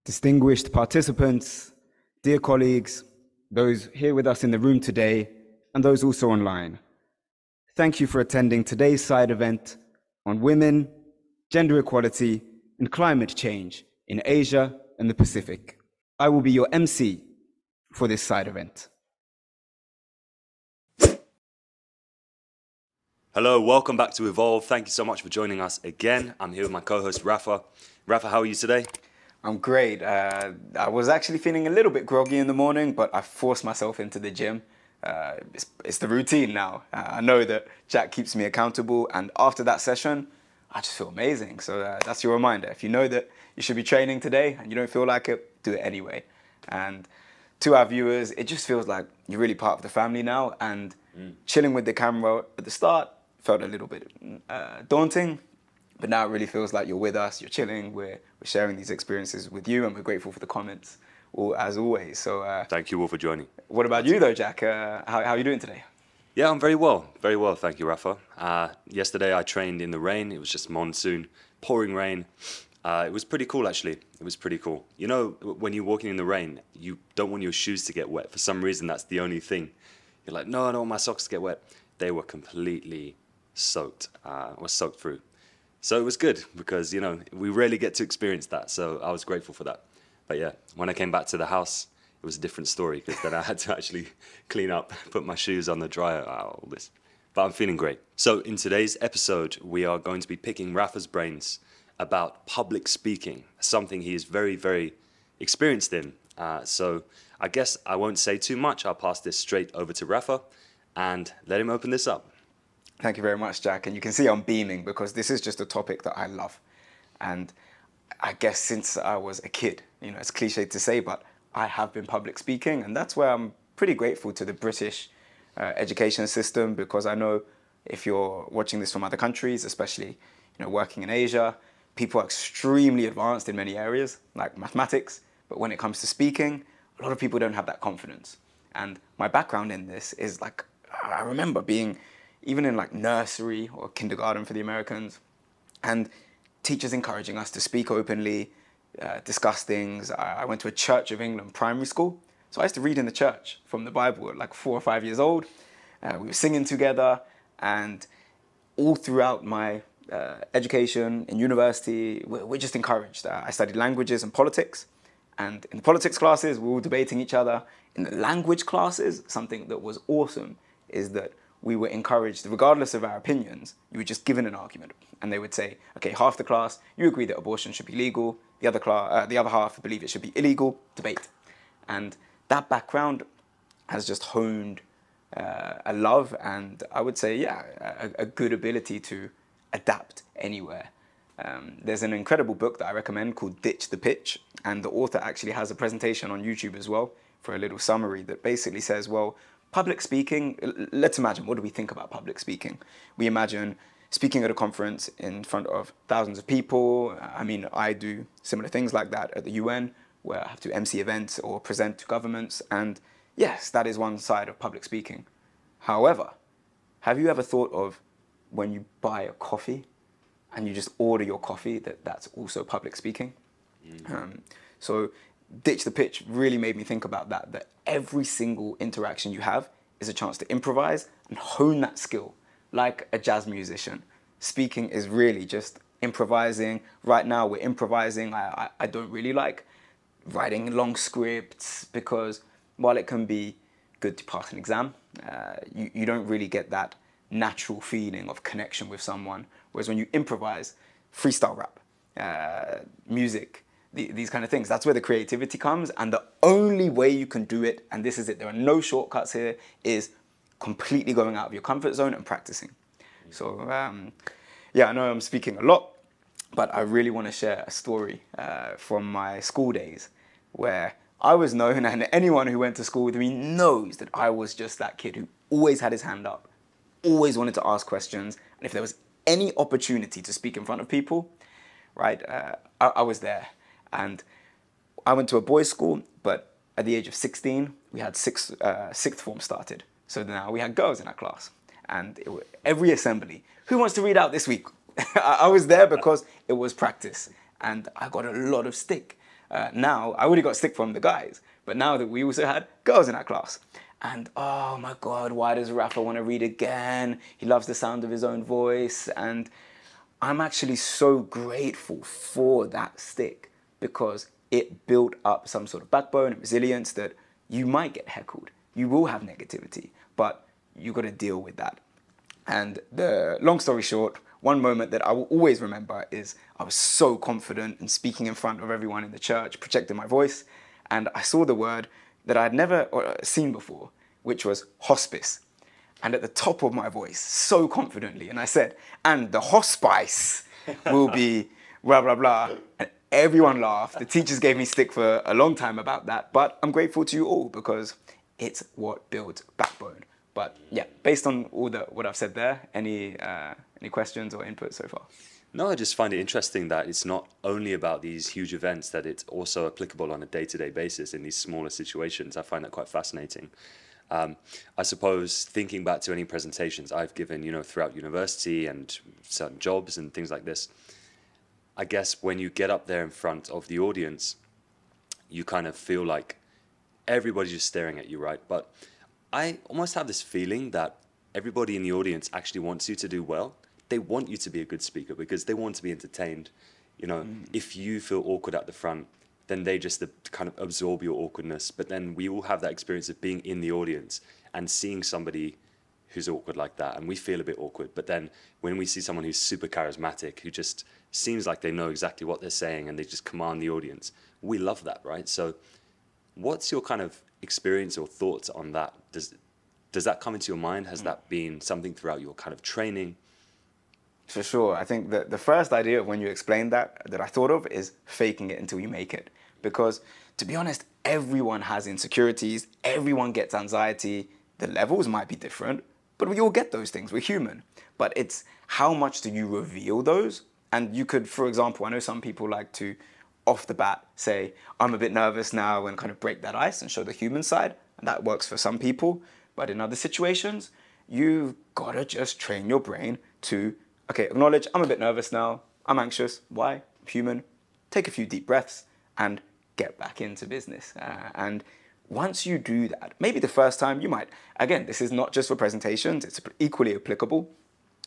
Distinguished participants, dear colleagues, those here with us in the room today, and those also online, thank you for attending today's side event on women, gender equality, and climate change in Asia and the Pacific. I will be your MC for this side event. Hello, welcome back to Evolve. Thank you so much for joining us again. I'm here with my co-host Rafa. Rafa, how are you today? I'm great. I was actually feeling a little bit groggy in the morning, but I forced myself into the gym. It's the routine now. I know that Jack keeps me accountable, and after that session, I just feel amazing. So that's your reminder. If you know that you should be training today and you don't feel like it, do it anyway. And to our viewers, it just feels like you're really part of the family now, and chilling with the camera at the start felt a little bit daunting. But now it really feels like you're with us, you're chilling, we're sharing these experiences with you, and we're grateful for the comments, as always. So thank you all for joining. What about you though, Jack? How are you doing today? Yeah, I'm very well, thank you, Rafa. Yesterday I trained in the rain. It was just monsoon, pouring rain. It was pretty cool, actually. It was pretty cool. You know, when you're walking in the rain, you don't want your shoes to get wet. For some reason, that's the only thing. You're like, no, I don't want my socks to get wet. They were completely soaked, or soaked through. So it was good because, you know, we rarely get to experience that. So I was grateful for that. But yeah, when I came back to the house, it was a different story because then I had to actually clean up, put my shoes on the dryer, all this. But I'm feeling great. So in today's episode, we are going to be picking Rafa's brains about public speaking, something he is very, very experienced in. So I guess I won't say too much. I'll pass this straight over to Rafa and let him open this up. Thank you very much, Jack. And you can see I'm beaming because this is just a topic that I love. And I guess since I was a kid, you know, it's cliche to say, but I have been public speaking. And that's where I'm pretty grateful to the British education system, because I know if you're watching this from other countries, especially, you know, working in Asia, people are extremely advanced in many areas, like mathematics. But when it comes to speaking, a lot of people don't have that confidence. And my background in this is like, I remember being even in like nursery or kindergarten for the Americans, and teachers encouraging us to speak openly, discuss things. I went to a Church of England primary school, so I used to read in the church from the Bible at like 4 or 5 years old. We were singing together, and all throughout my education in university, we're just encouraged. I studied languages and politics, and in the politics classes, we were all debating each other. In the language classes, something that was awesome is that we were encouraged, regardless of our opinions, you were just given an argument. And they would say, okay, half the class, you agree that abortion should be legal. The other half believe it should be illegal. Debate. And that background has just honed a love and I would say, yeah, a good ability to adapt anywhere. There's an incredible book that I recommend called Ditch the Pitch. And the author actually has a presentation on YouTube as well for a little summary that basically says, well, public speaking, let's imagine, what do we think about public speaking? We imagine speaking at a conference in front of thousands of people. I mean, I do similar things like that at the UN, where I have to MC events or present to governments. And yes, that is one side of public speaking. However, have you ever thought of when you buy a coffee and you just order your coffee, that's also public speaking? So Ditch the Pitch really made me think about that every single interaction you have is a chance to improvise and hone that skill like a jazz musician. Speaking is really just improvising. Right now we're improvising. I don't really like writing long scripts because while it can be good to pass an exam, you don't really get that natural feeling of connection with someone. Whereas when you improvise, freestyle rap, music, these kind of things, that's where the creativity comes. And the only way you can do it, and this is it, there are no shortcuts here, is completely going out of your comfort zone and practicing. So yeah, I know I'm speaking a lot, but I really want to share a story from my school days where I was known, and anyone who went to school with me knows that I was just that kid who always had his hand up, always wanted to ask questions. And if there was any opportunity to speak in front of people, right, I was there. And I went to a boys' school, but at the age of 16, we had sixth form started. So now we had girls in our class. And every assembly, who wants to read out this week? I was there because it was practice. And I got a lot of stick Now, I already got stick from the guys, but now that we also had girls in our class. And oh my God, why does Rafa want to read again? He loves the sound of his own voice. And I'm actually so grateful for that stick because it built up some sort of backbone and resilience that you might get heckled. You will have negativity, but you got to deal with that. And the long story short, one moment that I will always remember is I was so confident in speaking in front of everyone in the church, projecting my voice, and I saw the word that I had never seen before, which was hospice. And at the top of my voice, so confidently, and I said, and the hospice will be blah, blah, blah. And everyone laughed. The teachers gave me stick for a long time about that, but I'm grateful to you all because it's what builds backbone. But yeah, based on all what I've said there, any questions or input so far? No, I just find it interesting that it's not only about these huge events, that it's also applicable on a day-to-day basis in these smaller situations. I find that quite fascinating. I suppose thinking back to any presentations I've given, throughout university and certain jobs and things like this, I guess when you get up there in front of the audience, you kind of feel like everybody's just staring at you, right? But I almost have this feeling that everybody in the audience actually wants you to do well. They want you to be a good speaker because they want to be entertained. If you feel awkward at the front, then they just kind of absorb your awkwardness. But then we all have that experience of being in the audience and seeing somebody who's awkward like that, and we feel a bit awkward. But then when we see someone who's super charismatic, who just seems like they know exactly what they're saying and they just command the audience, we love that, right? So what's your kind of experience or thoughts on that? Does that come into your mind? Has that been something throughout your kind of training? For sure. I think that the first idea when you explained that I thought of is faking it until you make it. Because to be honest, everyone has insecurities, everyone gets anxiety. The levels might be different, but we all get those things. We're human. But it's how much do you reveal those? And you could, for example, I know some people like to, off the bat, say, I'm a bit nervous now and kind of break that ice and show the human side. And that works for some people. But in other situations, you've got to just train your brain to, okay, acknowledge, I'm a bit nervous now. I'm anxious. Why? I'm human. Take a few deep breaths and get back into business. And once you do that, maybe the first time you might, again, this is not just for presentations, it's equally applicable.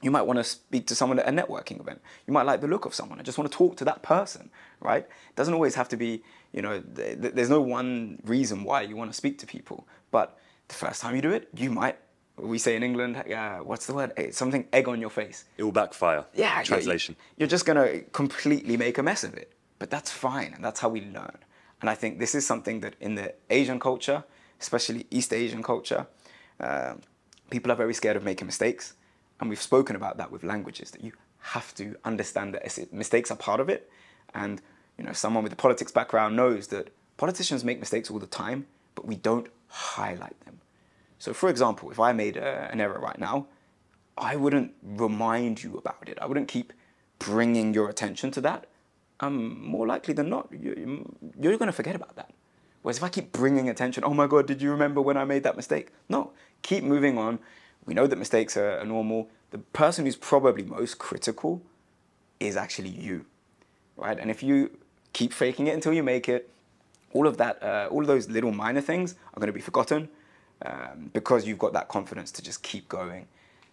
You might want to speak to someone at a networking event. You might like the look of someone and just want to talk to that person, right? It doesn't always have to be, there's no one reason why you want to speak to people. But the first time you do it, you might, we say in England, what's the word? It's something egg on your face. It will backfire. Yeah. Translation. You're just going to completely make a mess of it. But that's fine, and that's how we learn. And I think this is something that in the Asian culture, especially East Asian culture, people are very scared of making mistakes. And we've spoken about that with languages, that you have to understand that mistakes are part of it. And someone with a politics background knows that politicians make mistakes all the time, but we don't highlight them. So for example, if I made an error right now, I wouldn't remind you about it. I wouldn't keep bringing your attention to that. More likely than not, you're going to forget about that. Whereas if I keep bringing attention, oh my God, did you remember when I made that mistake? No, keep moving on. We know that mistakes are normal. The person who's probably most critical is actually you, right? And if you keep faking it until you make it, all of those little minor things are going to be forgotten because you've got that confidence to just keep going.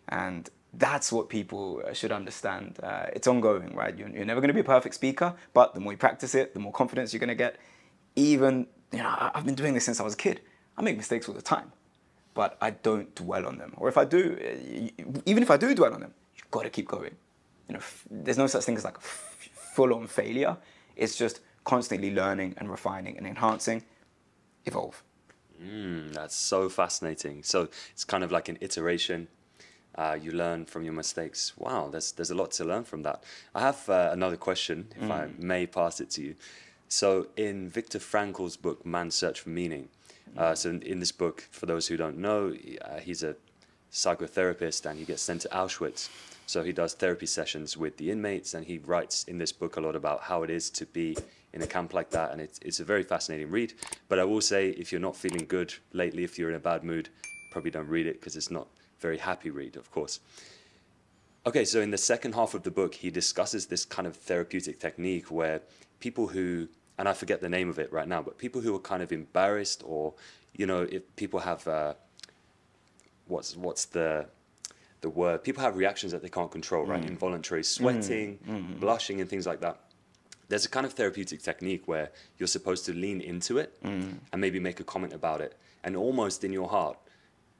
And that's what people should understand. It's ongoing, right? You're never going to be a perfect speaker, but the more you practice it, the more confidence you're going to get. Even, I've been doing this since I was a kid. I make mistakes all the time, but I don't dwell on them. Or if I do, even if I do dwell on them, you've got to keep going. There's no such thing as like a full-on failure. It's just constantly learning and refining and enhancing, evolve. That's so fascinating. So it's kind of like an iteration. You learn from your mistakes. Wow, there's a lot to learn from that. I have another question, if I may pass it to you. So in Viktor Frankl's book, Man's Search for Meaning, so in this book, for those who don't know, he's a psychotherapist and he gets sent to Auschwitz. So he does therapy sessions with the inmates, and he writes in this book a lot about how it is to be in a camp like that, and it's a very fascinating read. But I will say, if you're not feeling good lately, if you're in a bad mood, probably don't read it because it's not a very happy read, of course. Okay, so in the second half of the book, he discusses this kind of therapeutic technique where people who and I forget the name of it right now, but people who are kind of embarrassed, or, you know, if people have, what's the word? People have reactions that they can't control, right? Involuntary sweating, blushing, and things like that. There's a kind of therapeutic technique where you're supposed to lean into it and maybe make a comment about it, and almost in your heart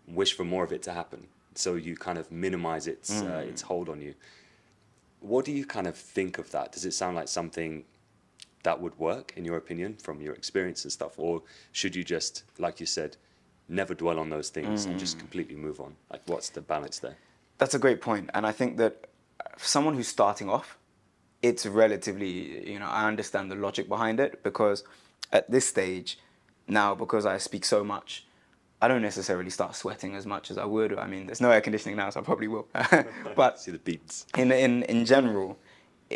wish for more of it to happen, so you kind of minimize its hold on you. What do you kind of think of that? Does it sound like something that would work, in your opinion, from your experience and stuff? Or should you just, like you said, never dwell on those things and just completely move on? Like, what's the balance there? That's a great point. And I think that for someone who's starting off, it's relatively, you know, I understand the logic behind it, because at this stage now, because I speak so much, I don't necessarily start sweating as much as I would. I mean, there's no air conditioning now, so I probably will. But see the beats. In general,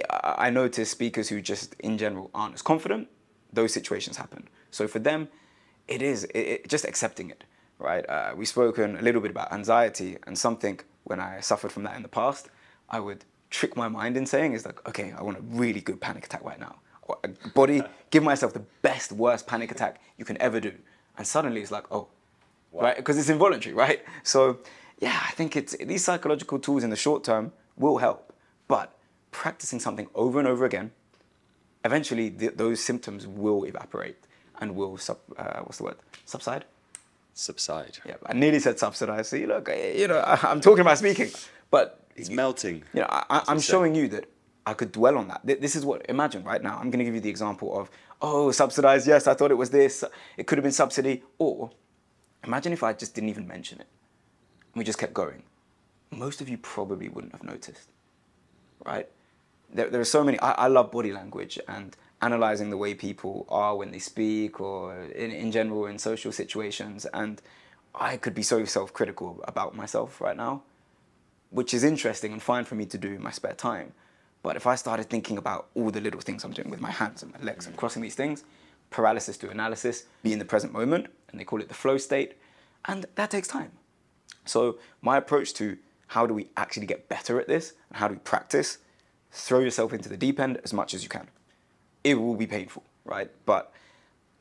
I notice speakers who just in general aren't as confident, those situations happen. So for them, it is just accepting it, right? We've spoken a little bit about anxiety, and something when I suffered from that in the past, I would trick my mind in saying is like, okay, I want a really good panic attack right now. Body, give myself the best, worst panic attack you can ever do. And suddenly it's like, oh, wow. Right? Because it's involuntary, right? So yeah, I think these psychological tools in the short term will help, but practicing something over and over again, eventually those symptoms will evaporate and will, subside? Subside. Yeah, I nearly said subsidize. See, look, you know, I'm talking about speaking, but he's melting. You know, I'm showing you that I could dwell on that. This is what, imagine right now, I'm going to give you the example of, oh, subsidized, yes, I thought it was this. It could have been subsidy. Or imagine if I just didn't even mention it. And we just kept going. Most of you probably wouldn't have noticed, right? There are so many, I love body language and analyzing the way people are when they speak, or in general in social situations. And I could be so self-critical about myself right now, which is interesting and fine for me to do in my spare time. But if I started thinking about all the little things I'm doing with my hands and my legs and crossing these things, paralysis to analysis, be in the present moment, and they call it the flow state, and that takes time. So my approach to how do we actually get better at this, and how do we practice, throw yourself into the deep end as much as you can. It will be painful, right? But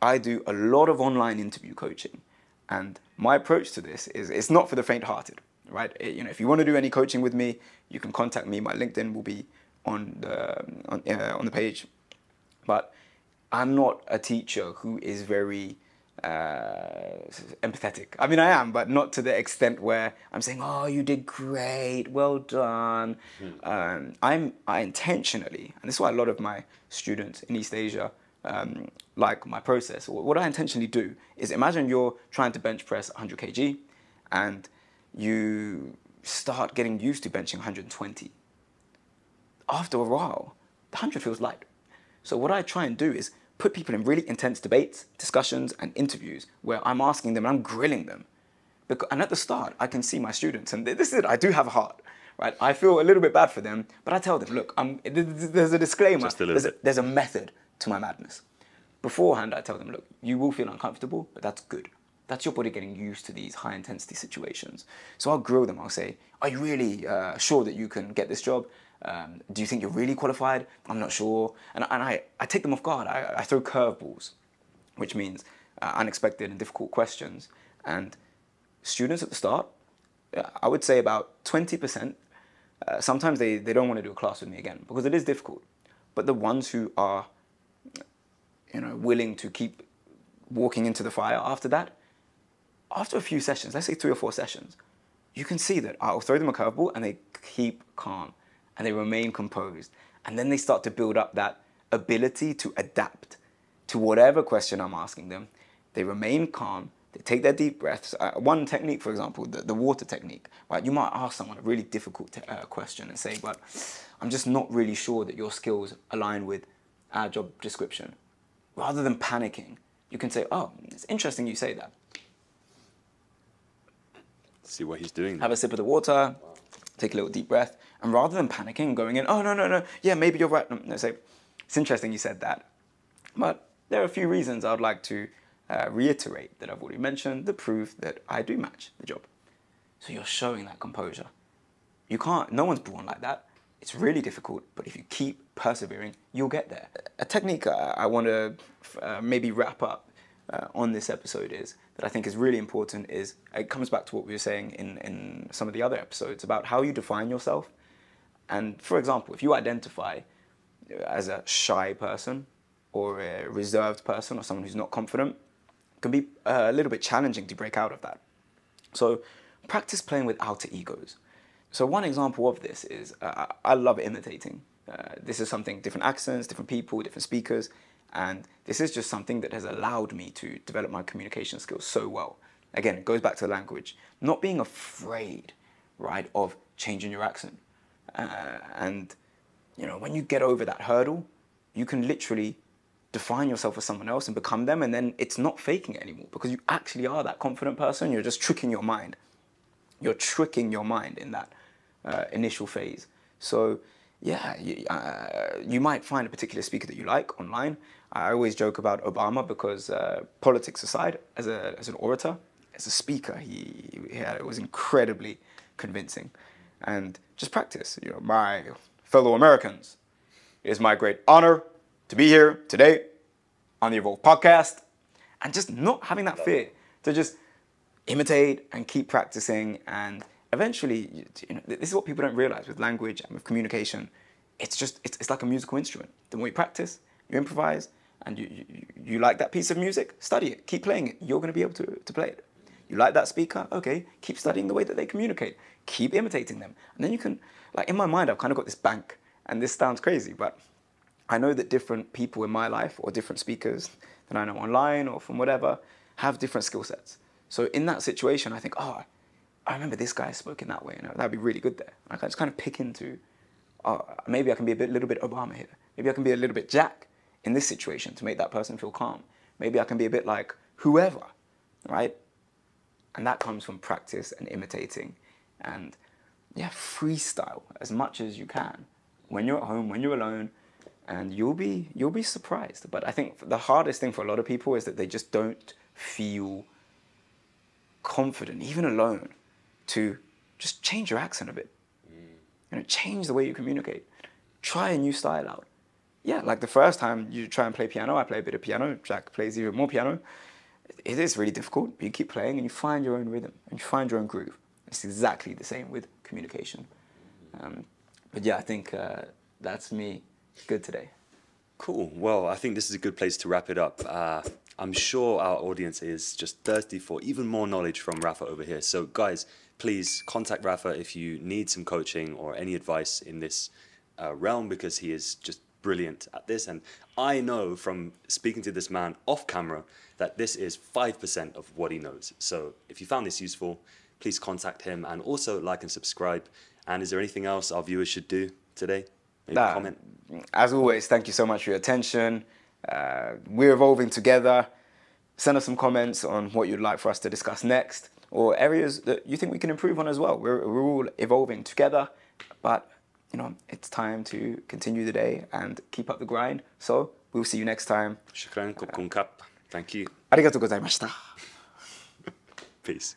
I do a lot of online interview coaching, and my approach to this is it's not for the faint-hearted, right? You know, if you want to do any coaching with me, you can contact me. My LinkedIn will be on the page. But I'm not a teacher who is very empathetic. I mean, I am, but not to the extent where I'm saying, oh, you did great, well done. I intentionally, and this is why a lot of my students in East Asia like my process. What I intentionally do is imagine you're trying to bench press 100 kg and you start getting used to benching 120. After a while, the 100 feels light. So what I try and do is put people in really intense debates, discussions, and interviews where I'm asking them and I'm grilling them. And at the start, I can see my students, and this is it, I do have a heart, right? I feel a little bit bad for them, but I tell them, look, there's a disclaimer, there's a method to my madness. Beforehand, I tell them, look, you will feel uncomfortable, but that's good. That's your body getting used to these high intensity situations. So I'll grill them, I'll say, are you really sure that you can get this job? Do you think you're really qualified? I'm not sure. And I take them off guard. I throw curveballs, which means unexpected and difficult questions. And students at the start, I would say about 20%, sometimes they don't want to do a class with me again because it is difficult. But the ones who are, willing to keep walking into the fire after that, after a few sessions, let's say 3 or 4 sessions, you can see that I'll throw them a curveball and they keep calm. And they remain composed. And then they start to build up that ability to adapt to whatever question I'm asking them. They remain calm. They take their deep breaths. One technique, for example, the water technique. Right? You might ask someone a really difficult question and say, but I'm just not really sure that your skills align with our job description. Rather than panicking, you can say, oh, it's interesting you say that. See what he's doing. Have a sip of the water. Take a little deep breath. And rather than panicking and going in, oh, no, yeah, maybe you're right. No, say, it's interesting you said that. But there are a few reasons I'd like to reiterate that I've already mentioned, the proof that I do match the job. So you're showing that composure. You can't, no one's born like that. It's really difficult, but if you keep persevering, you'll get there. A technique I want to maybe wrap up on this episode is that I think is really important is, it comes back to what we were saying in some of the other episodes about how you define yourself. And for example, if you identify as a shy person or a reserved person or someone who's not confident, it can be a little bit challenging to break out of that. So practice playing with alter egos. So one example of this is, I love imitating. This is something, different accents, different people, different speakers, and this is just something that has allowed me to develop my communication skills so well. Again, it goes back to the language. Not being afraid, right, of changing your accent. And, you know, when you get over that hurdle, you can literally define yourself as someone else and become them, and then it's not faking it anymore because you actually are that confident person. You're just tricking your mind. You're tricking your mind in that initial phase. So yeah, you might find a particular speaker that you like online. I always joke about Obama because politics aside, as an orator, as a speaker, it was incredibly convincing. And just practice. You know, my fellow Americans, it is my great honor to be here today on the Evolve podcast, and just not having that fear to just imitate and keep practicing. And eventually, you know, this is what people don't realize with language and with communication. It's like a musical instrument. The more you practice, you improvise, and you like that piece of music, study it, keep playing it. You're going to be able to play it. You like that speaker? Okay, keep studying the way that they communicate. Keep imitating them. And then you can, like in my mind, I've kind of got this bank, and this sounds crazy, but I know that different people in my life or different speakers that I know online or from whatever have different skill sets. So in that situation, I think, oh, I remember this guy spoke in that way, and that'd be really good there. I can just kind of pick into, oh, maybe I can be a little bit Obama here. Maybe I can be a little bit Jack in this situation to make that person feel calm. Maybe I can be a bit like whoever, right? And that comes from practice and imitating and, yeah, freestyle as much as you can when you're at home, when you're alone, and you'll be surprised. But I think the hardest thing for a lot of people is that they just don't feel confident, even alone, to just change your accent a bit. You know, change the way you communicate. Try a new style out. Yeah, like the first time you try and play piano, I play a bit of piano, Jack plays even more piano. It is really difficult, but you keep playing and you find your own rhythm and you find your own groove. It's exactly the same with communication. But yeah, I think that's me good today. Cool. Well, I think this is a good place to wrap it up. I'm sure our audience is just thirsty for even more knowledge from Rafa over here. So guys, please contact Rafa if you need some coaching or any advice in this realm, because he is just brilliant at this. And I know from speaking to this man off camera that this is 5% of what he knows. So if you found this useful, please contact him, and also like and subscribe. And is there anything else our viewers should do today? Maybe comment? As always, thank you so much for your attention. We're evolving together. Send us some comments on what you'd like for us to discuss next, or areas that you think we can improve on as well. We're all evolving together, but you know, it's time to continue the day and keep up the grind. So we'll see you next time. Shukran, Thank you. Arigatou gozaimashita. Peace.